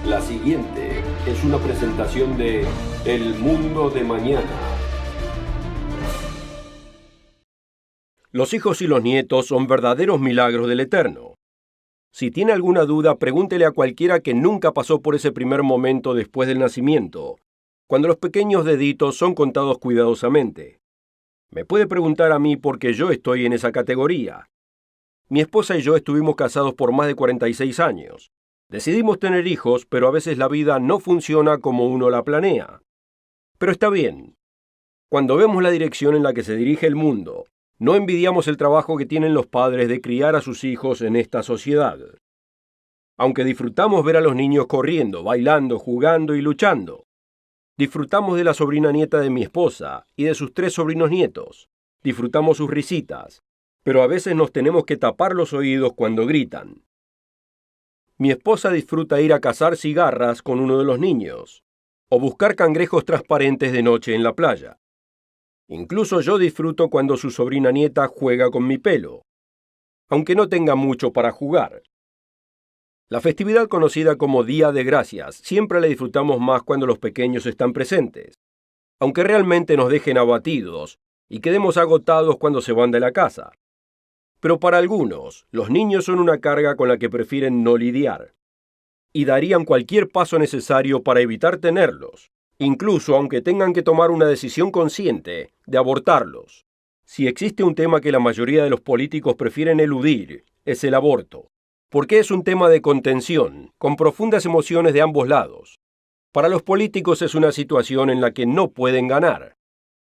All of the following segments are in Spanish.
La siguiente es una presentación de El Mundo de Mañana. Los hijos y los nietos son verdaderos milagros del Eterno. Si tiene alguna duda, pregúntele a cualquiera que nunca pasó por ese primer momento después del nacimiento, cuando los pequeños deditos son contados cuidadosamente. Me puede preguntar a mí porque yo estoy en esa categoría. Mi esposa y yo estuvimos casados por más de 46 años. Decidimos tener hijos, pero a veces la vida no funciona como uno la planea. Pero está bien. Cuando vemos la dirección en la que se dirige el mundo, no envidiamos el trabajo que tienen los padres de criar a sus hijos en esta sociedad. Aunque disfrutamos ver a los niños corriendo, bailando, jugando y luchando. Disfrutamos de la sobrina nieta de mi esposa y de sus 3 sobrinos nietos. Disfrutamos sus risitas, pero a veces nos tenemos que tapar los oídos cuando gritan. Mi esposa disfruta ir a cazar cigarras con uno de los niños, o buscar cangrejos transparentes de noche en la playa. Incluso yo disfruto cuando su sobrina nieta juega con mi pelo, aunque no tenga mucho para jugar. La festividad conocida como Día de Gracias siempre la disfrutamos más cuando los pequeños están presentes, aunque realmente nos dejen abatidos y quedemos agotados cuando se van de la casa. Pero para algunos, los niños son una carga con la que prefieren no lidiar, y darían cualquier paso necesario para evitar tenerlos, incluso aunque tengan que tomar una decisión consciente de abortarlos. Si existe un tema que la mayoría de los políticos prefieren eludir, es el aborto, porque es un tema de contención, con profundas emociones de ambos lados. Para los políticos es una situación en la que no pueden ganar,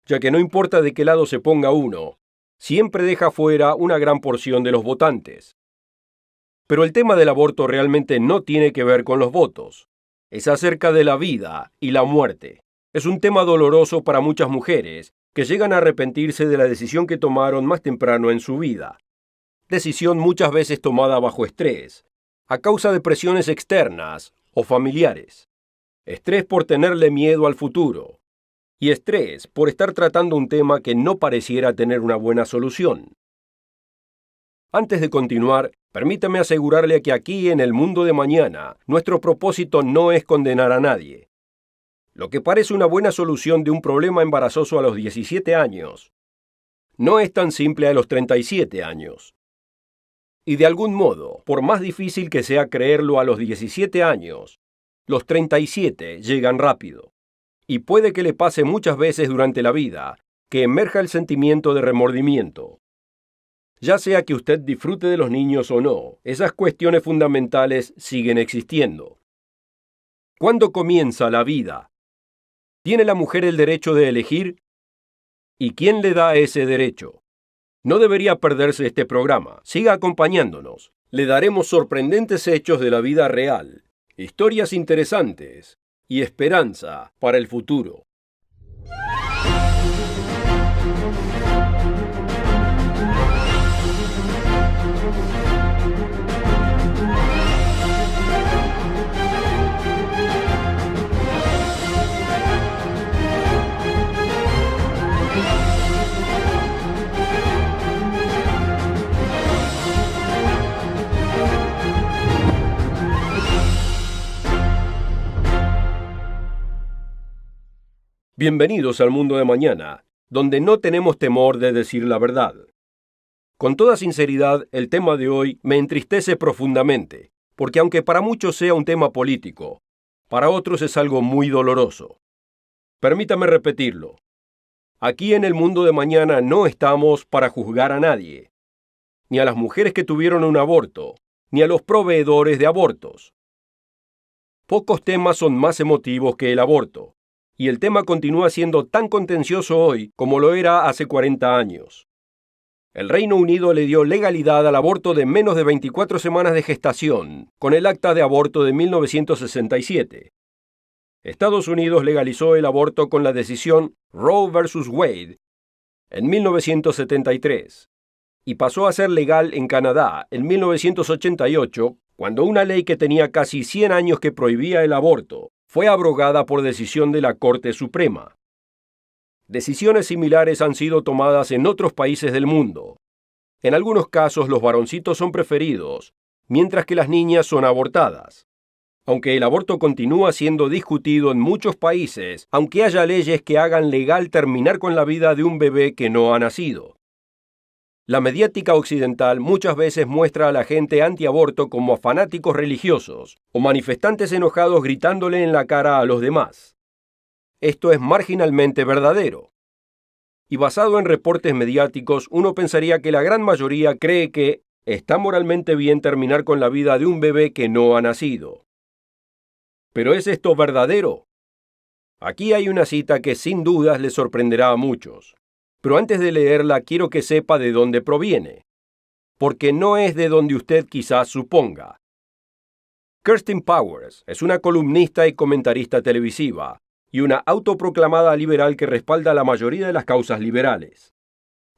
ya que no importa de qué lado se ponga uno, siempre deja fuera una gran porción de los votantes. Pero el tema del aborto realmente no tiene que ver con los votos. Es acerca de la vida y la muerte. Es un tema doloroso para muchas mujeres que llegan a arrepentirse de la decisión que tomaron más temprano en su vida. Decisión muchas veces tomada bajo estrés, a causa de presiones externas o familiares. Estrés por tenerle miedo al futuro. Y estrés por estar tratando un tema que no pareciera tener una buena solución. Antes de continuar, permítame asegurarle que aquí en el mundo de mañana, nuestro propósito no es condenar a nadie. Lo que parece una buena solución de un problema embarazoso a los 17 años, no es tan simple a los 37 años. Y de algún modo, por más difícil que sea creerlo a los 17 años, los 37 llegan rápido. Y puede que le pase muchas veces durante la vida que emerja el sentimiento de remordimiento. Ya sea que usted disfrute de los niños o no, esas cuestiones fundamentales siguen existiendo. ¿Cuándo comienza la vida? ¿Tiene la mujer el derecho de elegir? ¿Y quién le da ese derecho? No debería perderse este programa. Siga acompañándonos. Le daremos sorprendentes hechos de la vida real, historias interesantes y esperanza para el futuro. Bienvenidos al mundo de mañana, donde no tenemos temor de decir la verdad. Con toda sinceridad, el tema de hoy me entristece profundamente, porque aunque para muchos sea un tema político, para otros es algo muy doloroso. Permítame repetirlo. Aquí en el mundo de mañana no estamos para juzgar a nadie, ni a las mujeres que tuvieron un aborto, ni a los proveedores de abortos. Pocos temas son más emotivos que el aborto. Y el tema continúa siendo tan contencioso hoy como lo era hace 40 años. El Reino Unido le dio legalidad al aborto de menos de 24 semanas de gestación, con el Acta de Aborto de 1967. Estados Unidos legalizó el aborto con la decisión Roe vs. Wade en 1973, y pasó a ser legal en Canadá en 1988, cuando una ley que tenía casi 100 años que prohibía el aborto fue abrogada por decisión de la Corte Suprema. Decisiones similares han sido tomadas en otros países del mundo. En algunos casos los varoncitos son preferidos, mientras que las niñas son abortadas. Aunque el aborto continúa siendo discutido en muchos países, aunque haya leyes que hagan legal terminar con la vida de un bebé que no ha nacido. La mediática occidental muchas veces muestra a la gente antiaborto como a fanáticos religiosos o manifestantes enojados gritándole en la cara a los demás. Esto es marginalmente verdadero. Y basado en reportes mediáticos, uno pensaría que la gran mayoría cree que está moralmente bien terminar con la vida de un bebé que no ha nacido. ¿Pero es esto verdadero? Aquí hay una cita que sin dudas le sorprenderá a muchos. Pero antes de leerla quiero que sepa de dónde proviene. Porque no es de donde usted quizás suponga. Kirsten Powers es una columnista y comentarista televisiva y una autoproclamada liberal que respalda la mayoría de las causas liberales.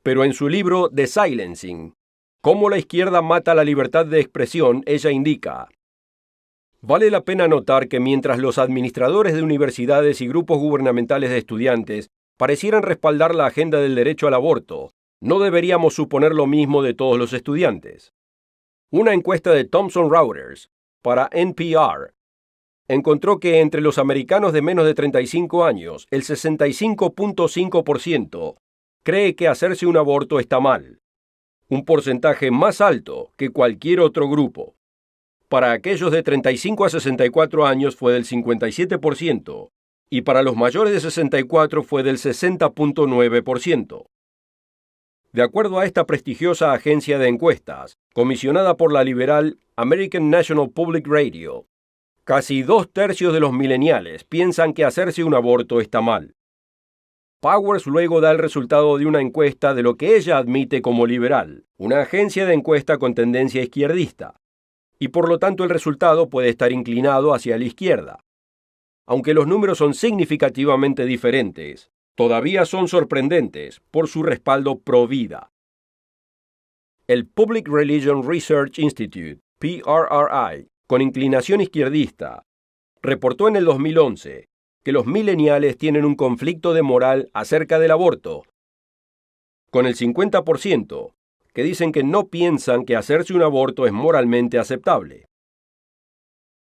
Pero en su libro The Silencing, Cómo la izquierda mata la libertad de expresión, ella indica: vale la pena notar que mientras los administradores de universidades y grupos gubernamentales de estudiantes parecieran respaldar la agenda del derecho al aborto, no deberíamos suponer lo mismo de todos los estudiantes. Una encuesta de Thomson Reuters para NPR encontró que entre los americanos de menos de 35 años, el 65.5% cree que hacerse un aborto está mal, un porcentaje más alto que cualquier otro grupo. Para aquellos de 35 a 64 años fue del 57%, y para los mayores de 64 fue del 60.9%. De acuerdo a esta prestigiosa agencia de encuestas, comisionada por la liberal American National Public Radio, casi 2/3 de los millennials piensan que hacerse un aborto está mal. Powers luego da el resultado de una encuesta de lo que ella admite como liberal, una agencia de encuesta con tendencia izquierdista, y por lo tanto el resultado puede estar inclinado hacia la izquierda. Aunque los números son significativamente diferentes, todavía son sorprendentes por su respaldo pro vida. El Public Religion Research Institute, PRRI, con inclinación izquierdista, reportó en el 2011 que los millennials tienen un conflicto de moral acerca del aborto, con el 50% que dicen que no piensan que hacerse un aborto es moralmente aceptable.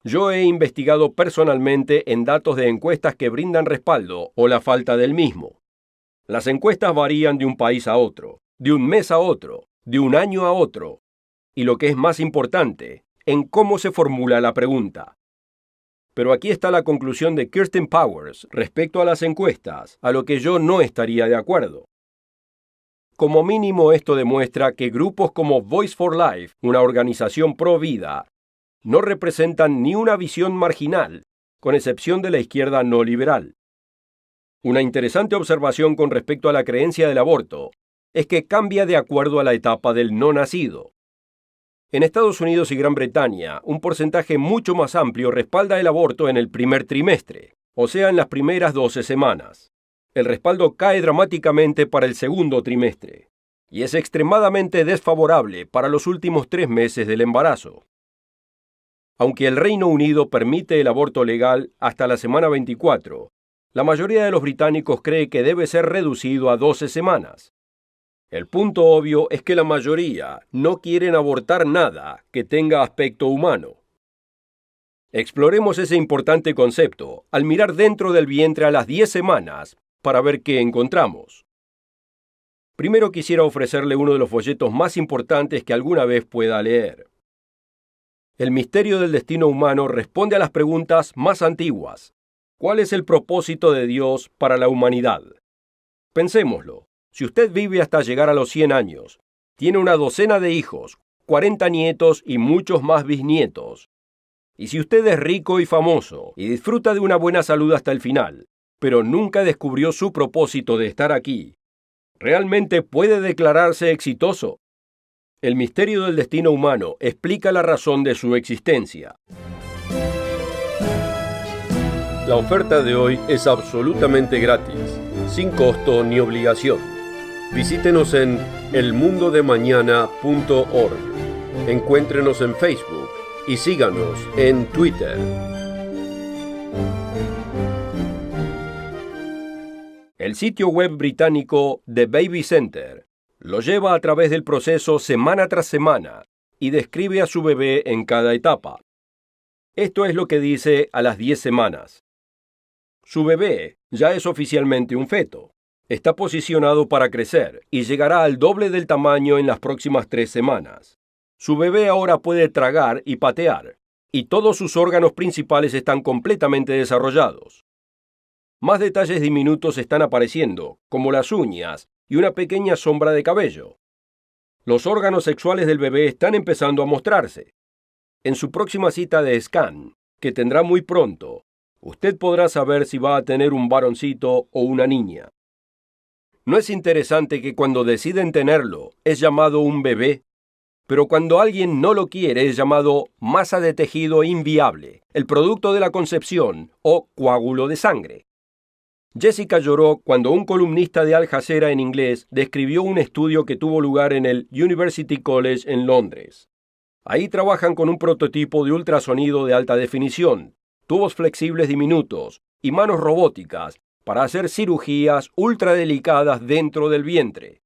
Yo he investigado personalmente en datos de encuestas que brindan respaldo o la falta del mismo. Las encuestas varían de un país a otro, de un mes a otro, de un año a otro, y lo que es más importante, en cómo se formula la pregunta. Pero aquí está la conclusión de Kirsten Powers respecto a las encuestas, a lo que yo no estaría de acuerdo. Como mínimo esto demuestra que grupos como Voice for Life, una organización pro vida, no representan ni una visión marginal, con excepción de la izquierda no liberal. Una interesante observación con respecto a la creencia del aborto es que cambia de acuerdo a la etapa del no nacido. En Estados Unidos y Gran Bretaña, un porcentaje mucho más amplio respalda el aborto en el primer trimestre, o sea, en las primeras 12 semanas. El respaldo cae dramáticamente para el segundo trimestre, y es extremadamente desfavorable para los últimos 3 meses del embarazo. Aunque el Reino Unido permite el aborto legal hasta la semana 24, la mayoría de los británicos cree que debe ser reducido a 12 semanas. El punto obvio es que la mayoría no quieren abortar nada que tenga aspecto humano. Exploremos ese importante concepto al mirar dentro del vientre a las 10 semanas para ver qué encontramos. Primero quisiera ofrecerle uno de los folletos más importantes que alguna vez pueda leer. El misterio del destino humano responde a las preguntas más antiguas. ¿Cuál es el propósito de Dios para la humanidad? Pensémoslo. Si usted vive hasta llegar a los 100 años, tiene una docena de hijos, 40 nietos y muchos más bisnietos. Y si usted es rico y famoso y disfruta de una buena salud hasta el final, pero nunca descubrió su propósito de estar aquí, ¿realmente puede declararse exitoso? El misterio del destino humano explica la razón de su existencia. La oferta de hoy es absolutamente gratis, sin costo ni obligación. Visítenos en elmundodemañana.org. Encuéntrenos en Facebook y síganos en Twitter. El sitio web británico The Baby Center lo lleva a través del proceso semana tras semana y describe a su bebé en cada etapa. Esto es lo que dice a las 10 semanas. Su bebé ya es oficialmente un feto. Está posicionado para crecer y llegará al doble del tamaño en las próximas 3 semanas. Su bebé ahora puede tragar y patear, y todos sus órganos principales están completamente desarrollados. Más detalles diminutos están apareciendo, como las uñas y una pequeña sombra de cabello. Los órganos sexuales del bebé están empezando a mostrarse. En su próxima cita de scan, que tendrá muy pronto, usted podrá saber si va a tener un varoncito o una niña. ¿No es interesante que cuando deciden tenerlo es llamado un bebé? Pero cuando alguien no lo quiere es llamado masa de tejido inviable, el producto de la concepción o coágulo de sangre. Jessica lloró cuando un columnista de Al Jazeera en inglés describió un estudio que tuvo lugar en el University College en Londres. Ahí trabajan con un prototipo de ultrasonido de alta definición, tubos flexibles diminutos y manos robóticas para hacer cirugías ultradelicadas dentro del vientre.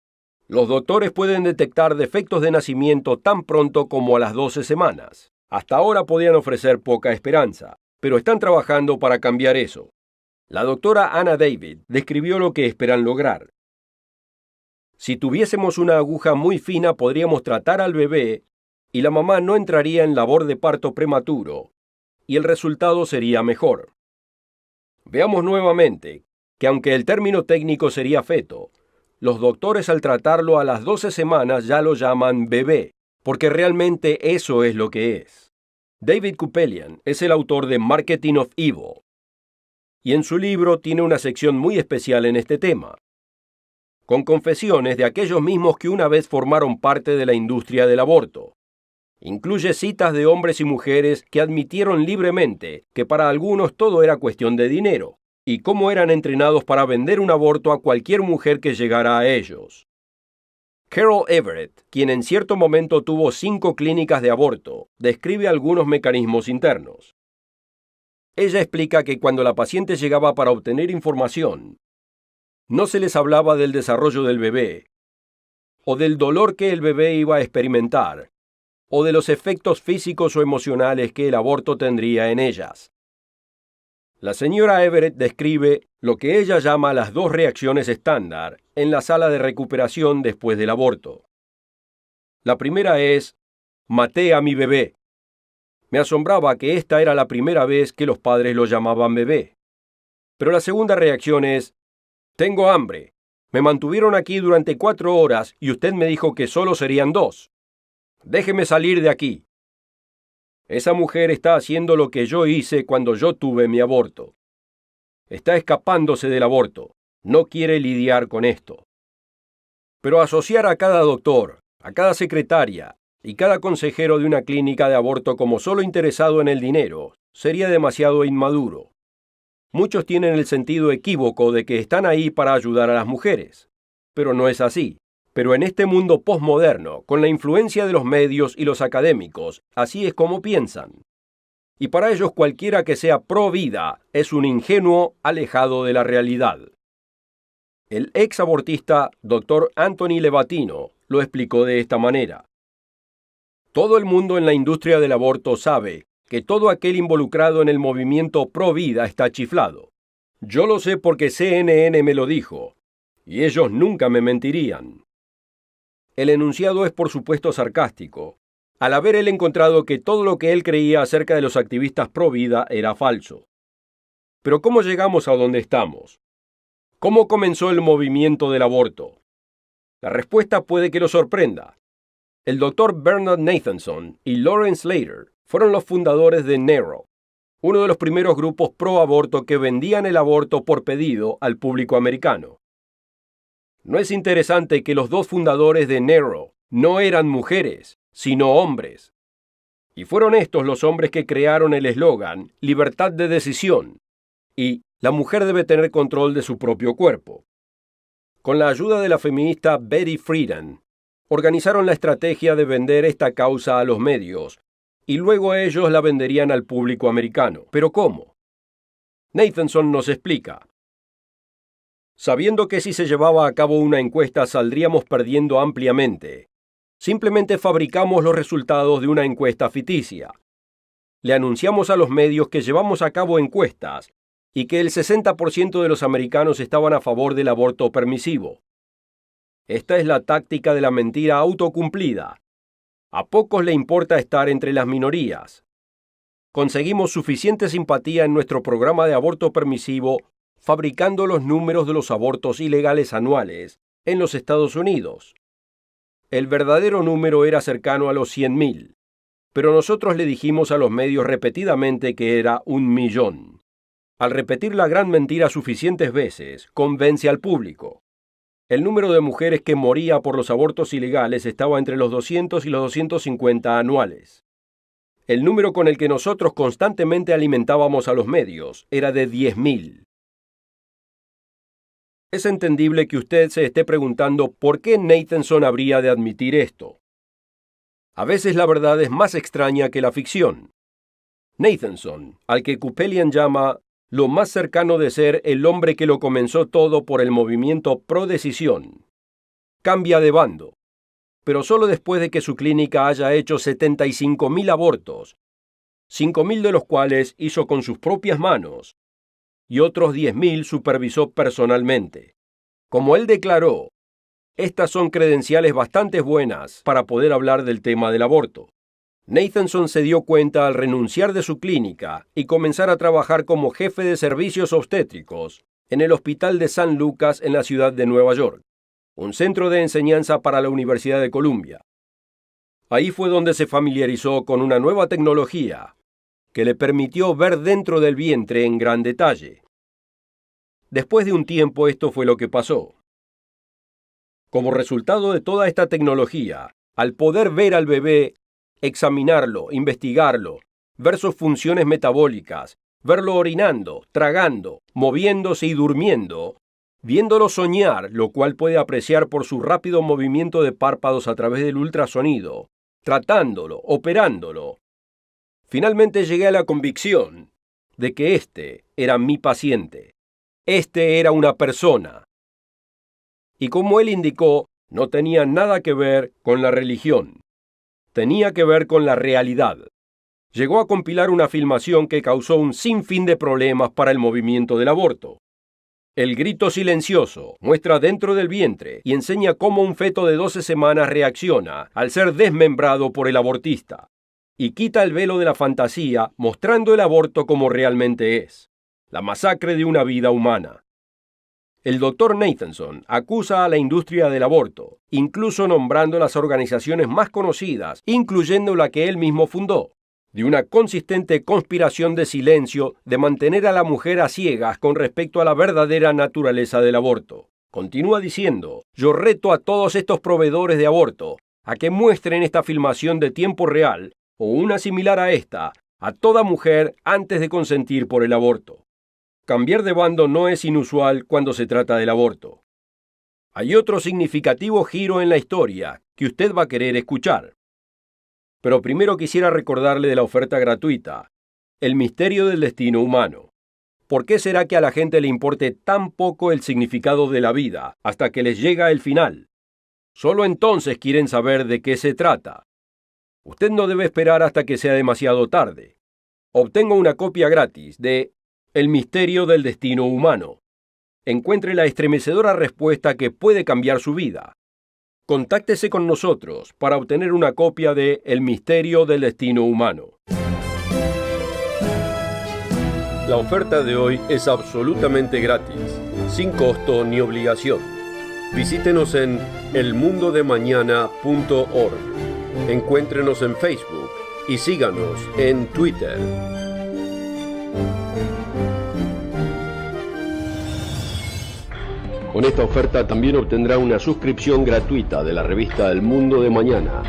Los doctores pueden detectar defectos de nacimiento tan pronto como a las 12 semanas. Hasta ahora podían ofrecer poca esperanza, pero están trabajando para cambiar eso. La doctora Anna David describió lo que esperan lograr. Si tuviésemos una aguja muy fina podríamos tratar al bebé y la mamá no entraría en labor de parto prematuro, y el resultado sería mejor. Veamos nuevamente que aunque el término técnico sería feto, los doctores al tratarlo a las 12 semanas ya lo llaman bebé, porque realmente eso es lo que es. David Kupelian es el autor de Marketing of Evil, y en su libro tiene una sección muy especial en este tema, con confesiones de aquellos mismos que una vez formaron parte de la industria del aborto. Incluye citas de hombres y mujeres que admitieron libremente que para algunos todo era cuestión de dinero, y cómo eran entrenados para vender un aborto a cualquier mujer que llegara a ellos. Carol Everett, quien en cierto momento tuvo 5 clínicas de aborto, describe algunos mecanismos internos. Ella explica que cuando la paciente llegaba para obtener información, no se les hablaba del desarrollo del bebé, o del dolor que el bebé iba a experimentar, o de los efectos físicos o emocionales que el aborto tendría en ellas. La señora Everett describe lo que ella llama las 2 reacciones estándar en la sala de recuperación después del aborto. La primera es: maté a mi bebé. Me asombraba que esta era la primera vez que los padres lo llamaban bebé. Pero la segunda reacción es: tengo hambre. Me mantuvieron aquí durante 4 horas y usted me dijo que solo serían 2. Déjeme salir de aquí. Esa mujer está haciendo lo que yo hice cuando yo tuve mi aborto. Está escapándose del aborto. No quiere lidiar con esto. Pero asociar a cada doctor, a cada secretaria y cada consejero de una clínica de aborto como solo interesado en el dinero sería demasiado inmaduro. Muchos tienen el sentido equívoco de que están ahí para ayudar a las mujeres, pero no es así. Pero en este mundo posmoderno, con la influencia de los medios y los académicos, así es como piensan. Y para ellos cualquiera que sea pro vida es un ingenuo alejado de la realidad. El ex abortista Dr. Anthony Levatino lo explicó de esta manera. Todo el mundo en la industria del aborto sabe que todo aquel involucrado en el movimiento pro vida está chiflado. Yo lo sé porque CNN me lo dijo, y ellos nunca me mentirían. El enunciado es por supuesto sarcástico, al haber él encontrado que todo lo que él creía acerca de los activistas pro vida era falso. Pero ¿cómo llegamos a donde estamos? ¿Cómo comenzó el movimiento del aborto? La respuesta puede que lo sorprenda. El Dr. Bernard Nathanson y Lawrence Slater fueron los fundadores de NARAL, uno de los primeros grupos pro aborto que vendían el aborto por pedido al público americano. ¿No es interesante que los 2 fundadores de NARAL no eran mujeres, sino hombres? Y fueron estos los hombres que crearon el eslogan "Libertad de decisión" y "La mujer debe tener control de su propio cuerpo". Con la ayuda de la feminista Betty Friedan, organizaron la estrategia de vender esta causa a los medios, y luego ellos la venderían al público americano. ¿Pero cómo? Nathanson nos explica. Sabiendo que si se llevaba a cabo una encuesta saldríamos perdiendo ampliamente, simplemente fabricamos los resultados de una encuesta ficticia. Le anunciamos a los medios que llevamos a cabo encuestas y que el 60% de los americanos estaban a favor del aborto permisivo. Esta es la táctica de la mentira autocumplida. A pocos le importa estar entre las minorías. Conseguimos suficiente simpatía en nuestro programa de aborto permisivo fabricando los números de los abortos ilegales anuales en los Estados Unidos. El verdadero número era cercano a los 100,000, pero nosotros le dijimos a los medios repetidamente que era 1,000,000. Al repetir la gran mentira suficientes veces, convence al público. El número de mujeres que moría por los abortos ilegales estaba entre los 200 y los 250 anuales. El número con el que nosotros constantemente alimentábamos a los medios era de 10,000. Es entendible que usted se esté preguntando por qué Nathanson habría de admitir esto. A veces la verdad es más extraña que la ficción. Nathanson, al que Kupelian llama lo más cercano de ser el hombre que lo comenzó todo por el movimiento pro-decisión, cambia de bando, pero solo después de que su clínica haya hecho 75,000 abortos, 5,000 de los cuales hizo con sus propias manos, y otros 10,000 supervisó personalmente. Como él declaró, estas son credenciales bastante buenas para poder hablar del tema del aborto. Nathanson se dio cuenta al renunciar de su clínica y comenzar a trabajar como jefe de servicios obstétricos en el Hospital de San Lucas en la ciudad de Nueva York, un centro de enseñanza para la Universidad de Columbia. Ahí fue donde se familiarizó con una nueva tecnología que le permitió ver dentro del vientre en gran detalle. Después de un tiempo, esto fue lo que pasó. Como resultado de toda esta tecnología, al poder ver al bebé, examinarlo, investigarlo, ver sus funciones metabólicas, verlo orinando, tragando, moviéndose y durmiendo, viéndolo soñar, lo cual puede apreciar por su rápido movimiento de párpados a través del ultrasonido, tratándolo, operándolo. Finalmente llegué a la convicción de que este era mi paciente. Este era una persona. Y como él indicó, no tenía nada que ver con la religión. Tenía que ver con la realidad. Llegó a compilar una filmación que causó un sinfín de problemas para el movimiento del aborto. El grito silencioso muestra dentro del vientre y enseña cómo un feto de 12 semanas reacciona al ser desmembrado por el abortista. Y quita el velo de la fantasía, mostrando el aborto como realmente es, la masacre de una vida humana. El Dr. Nathanson acusa a la industria del aborto, incluso nombrando las organizaciones más conocidas, incluyendo la que él mismo fundó, de una consistente conspiración de silencio de mantener a la mujer a ciegas con respecto a la verdadera naturaleza del aborto. Continúa diciendo, yo reto a todos estos proveedores de aborto a que muestren esta filmación de tiempo real, o una similar a esta, a toda mujer antes de consentir por el aborto. Cambiar de bando no es inusual cuando se trata del aborto. Hay otro significativo giro en la historia que usted va a querer escuchar. Pero primero quisiera recordarle de la oferta gratuita, El misterio del destino humano. ¿Por qué será que a la gente le importe tan poco el significado de la vida hasta que les llega el final? Solo entonces quieren saber de qué se trata. Usted no debe esperar hasta que sea demasiado tarde. Obtenga una copia gratis de El misterio del destino humano. Encuentre la estremecedora respuesta que puede cambiar su vida. Contáctese con nosotros para obtener una copia de El misterio del destino humano. La oferta de hoy es absolutamente gratis, sin costo ni obligación. Visítenos en elmundodemañana.org. Encuéntrenos en Facebook y síganos en Twitter. Con esta oferta también obtendrá una suscripción gratuita de la revista El Mundo de Mañana,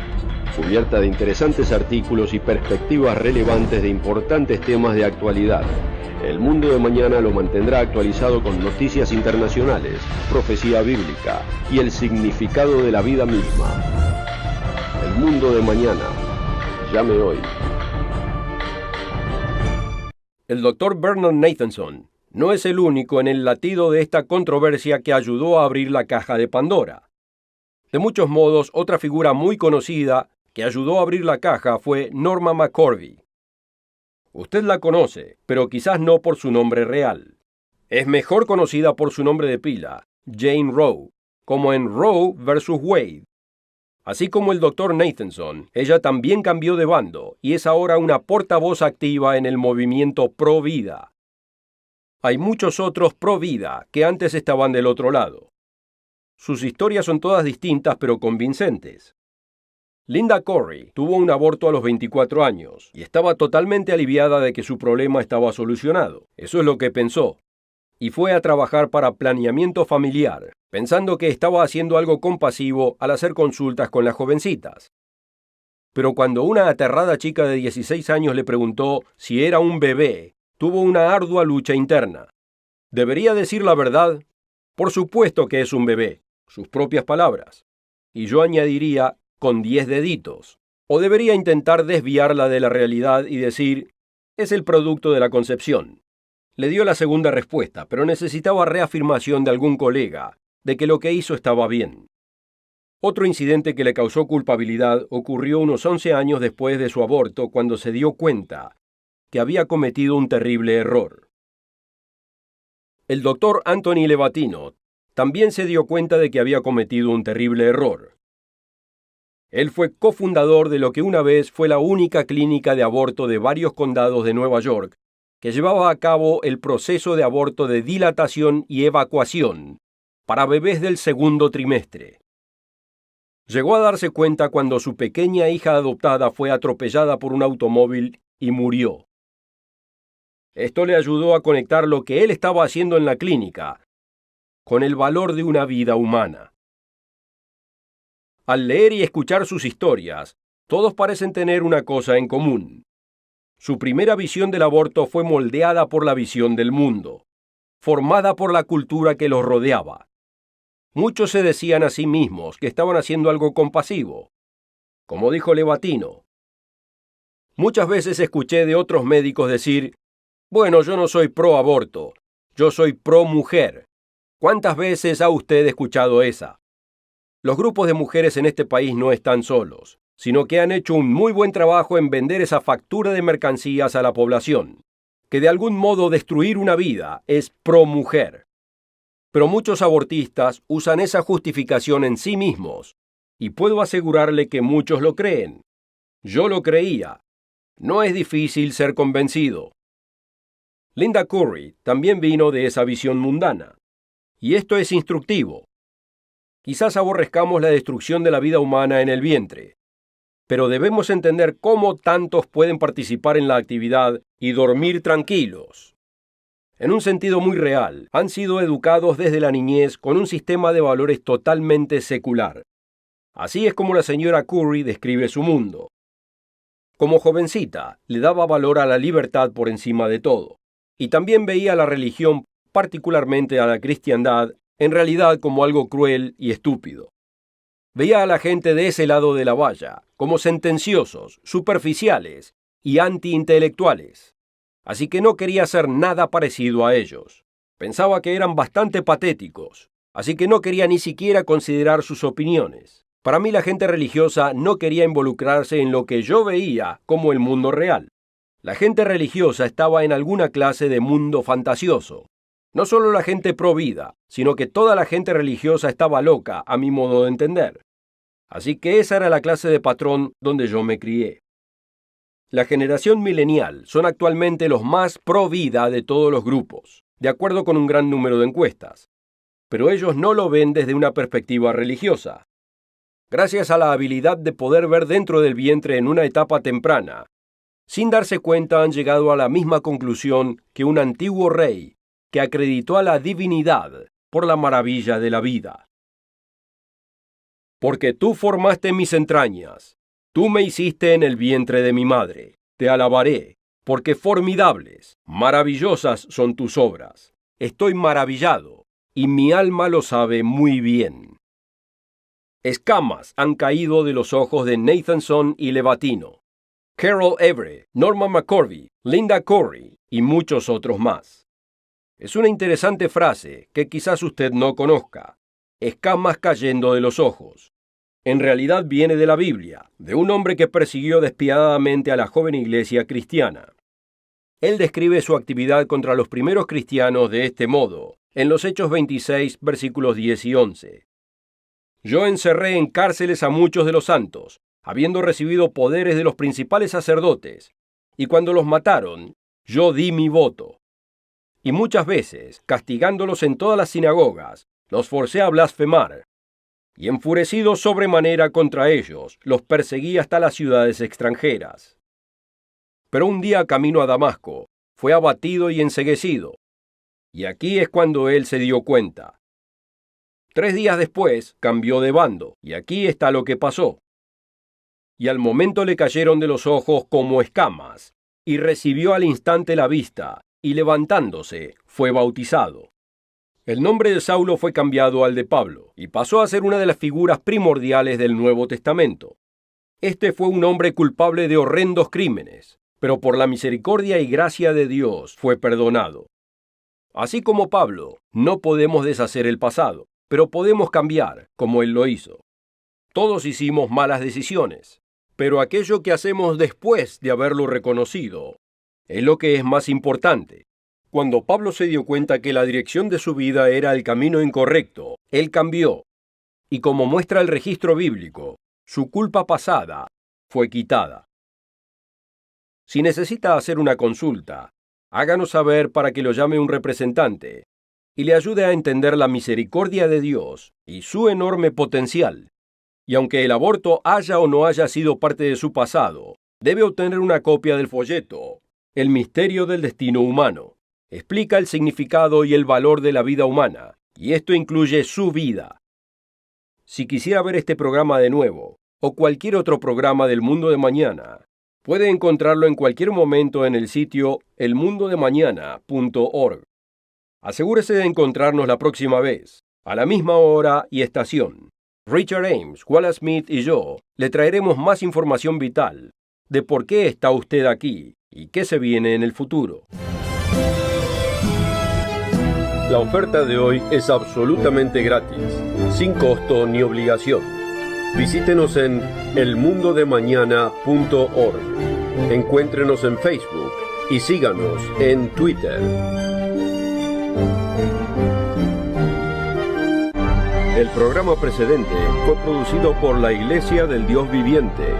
cubierta de interesantes artículos y perspectivas relevantes de importantes temas de actualidad. El Mundo de Mañana lo mantendrá actualizado con noticias internacionales, profecía bíblica y el significado de la vida misma. El Mundo de Mañana. Llame hoy. El Dr. Bernard Nathanson no es el único en el latido de esta controversia que ayudó a abrir la caja de Pandora. De muchos modos, otra figura muy conocida que ayudó a abrir la caja fue Norma McCorvey. Usted la conoce, pero quizás no por su nombre real. Es mejor conocida por su nombre de pila, Jane Roe, como en Roe versus Wade. Así como el Dr. Nathanson, ella también cambió de bando y es ahora una portavoz activa en el movimiento pro vida. Hay muchos otros pro vida que antes estaban del otro lado. Sus historias son todas distintas pero convincentes. Linda Corey tuvo un aborto a los 24 años y estaba totalmente aliviada de que su problema estaba solucionado. Eso es lo que pensó. Y fue a trabajar para planeamiento familiar, pensando que estaba haciendo algo compasivo al hacer consultas con las jovencitas. Pero cuando una aterrada chica de 16 años le preguntó si era un bebé, tuvo una ardua lucha interna. ¿Debería decir la verdad? Por supuesto que es un bebé, sus propias palabras. Y yo añadiría, con 10 deditos. O debería intentar desviarla de la realidad y decir, es el producto de la concepción. Le dio la segunda respuesta, pero necesitaba reafirmación de algún colega de que lo que hizo estaba bien. Otro incidente que le causó culpabilidad ocurrió unos 11 años después de su aborto, cuando se dio cuenta que había cometido un terrible error. El doctor Anthony Levatino también se dio cuenta de que había cometido un terrible error. Él fue cofundador de lo que una vez fue la única clínica de aborto de varios condados de Nueva York, que llevaba a cabo el proceso de aborto de dilatación y evacuación para bebés del segundo trimestre. Llegó a darse cuenta cuando su pequeña hija adoptada fue atropellada por un automóvil y murió. Esto le ayudó a conectar lo que él estaba haciendo en la clínica con el valor de una vida humana. Al leer y escuchar sus historias, todos parecen tener una cosa en común. Su primera visión del aborto fue moldeada por la visión del mundo, formada por la cultura que los rodeaba. Muchos se decían a sí mismos que estaban haciendo algo compasivo. Como dijo Levatino, muchas veces escuché de otros médicos decir, bueno, yo no soy pro aborto, yo soy pro mujer. ¿Cuántas veces ha usted escuchado esa? Los grupos de mujeres en este país no están solos, sino que han hecho un muy buen trabajo en vender esa factura de mercancías a la población, que de algún modo destruir una vida es pro mujer. Pero muchos abortistas usan esa justificación en sí mismos, y puedo asegurarle que muchos lo creen. Yo lo creía. No es difícil ser convencido. Linda Corey también vino de esa visión mundana. Y esto es instructivo. Quizás aborrezcamos la destrucción de la vida humana en el vientre, pero debemos entender cómo tantos pueden participar en la actividad y dormir tranquilos. En un sentido muy real, han sido educados desde la niñez con un sistema de valores totalmente secular. Así es como la señora Curry describe su mundo. Como jovencita, le daba valor a la libertad por encima de todo, y también veía a la religión, particularmente a la cristiandad, en realidad como algo cruel y estúpido. Veía a la gente de ese lado de la valla como sentenciosos, superficiales y antiintelectuales. Así que no quería hacer nada parecido a ellos. Pensaba que eran bastante patéticos, así que no quería ni siquiera considerar sus opiniones. Para mí la gente religiosa no quería involucrarse en lo que yo veía como el mundo real. La gente religiosa estaba en alguna clase de mundo fantasioso. No solo la gente pro vida, sino que toda la gente religiosa estaba loca, a mi modo de entender. Así que esa era la clase de patrón donde yo me crié. La generación milenial son actualmente los más pro vida de todos los grupos, de acuerdo con un gran número de encuestas. Pero ellos no lo ven desde una perspectiva religiosa. Gracias a la habilidad de poder ver dentro del vientre en una etapa temprana, sin darse cuenta han llegado a la misma conclusión que un antiguo rey que acreditó a la divinidad por la maravilla de la vida. Porque tú formaste mis entrañas, tú me hiciste en el vientre de mi madre. Te alabaré, porque formidables, maravillosas son tus obras. Estoy maravillado, y mi alma lo sabe muy bien. Escamas han caído de los ojos de Nathanson y Levatino, Carol Everett, Norma McCorvey, Linda Corey y muchos otros más. Es una interesante frase que quizás usted no conozca. Escamas cayendo de los ojos. En realidad viene de la Biblia, de un hombre que persiguió despiadadamente a la joven iglesia cristiana. Él describe su actividad contra los primeros cristianos de este modo, en los Hechos 26, versículos 10 y 11. Yo encerré en cárceles a muchos de los santos, habiendo recibido poderes de los principales sacerdotes, y cuando los mataron, yo di mi voto. Y muchas veces, castigándolos en todas las sinagogas, los forcé a blasfemar. Y enfurecido sobremanera contra ellos, los perseguí hasta las ciudades extranjeras. Pero un día camino a Damasco, fue abatido y enceguecido. Y aquí es cuando él se dio cuenta. 3 días después, cambió de bando, y aquí está lo que pasó. Y al momento le cayeron de los ojos como escamas, y recibió al instante la vista, y levantándose, fue bautizado. El nombre de Saulo fue cambiado al de Pablo, y pasó a ser una de las figuras primordiales del Nuevo Testamento. Este fue un hombre culpable de horrendos crímenes, pero por la misericordia y gracia de Dios fue perdonado. Así como Pablo, no podemos deshacer el pasado, pero podemos cambiar, como él lo hizo. Todos hicimos malas decisiones, pero aquello que hacemos después de haberlo reconocido es lo que es más importante. Cuando Pablo se dio cuenta que la dirección de su vida era el camino incorrecto, él cambió. Y como muestra el registro bíblico, su culpa pasada fue quitada. Si necesita hacer una consulta, háganos saber para que lo llame un representante y le ayude a entender la misericordia de Dios y su enorme potencial. Y aunque el aborto haya o no haya sido parte de su pasado, debe obtener una copia del folleto El misterio del destino humano. Explica el significado y el valor de la vida humana, y esto incluye su vida. Si quisiera ver este programa de nuevo, o cualquier otro programa del Mundo de Mañana, puede encontrarlo en cualquier momento en el sitio elmundodemañana.org. Asegúrese de encontrarnos la próxima vez, a la misma hora y estación. Richard Ames, Wallace Smith y yo le traeremos más información vital de por qué está usted aquí y qué se viene en el futuro. La oferta de hoy es absolutamente gratis, sin costo ni obligación. Visítenos en elmundodemañana.org. Encuéntrenos en Facebook y síganos en Twitter. El programa precedente fue producido por la Iglesia del Dios Viviente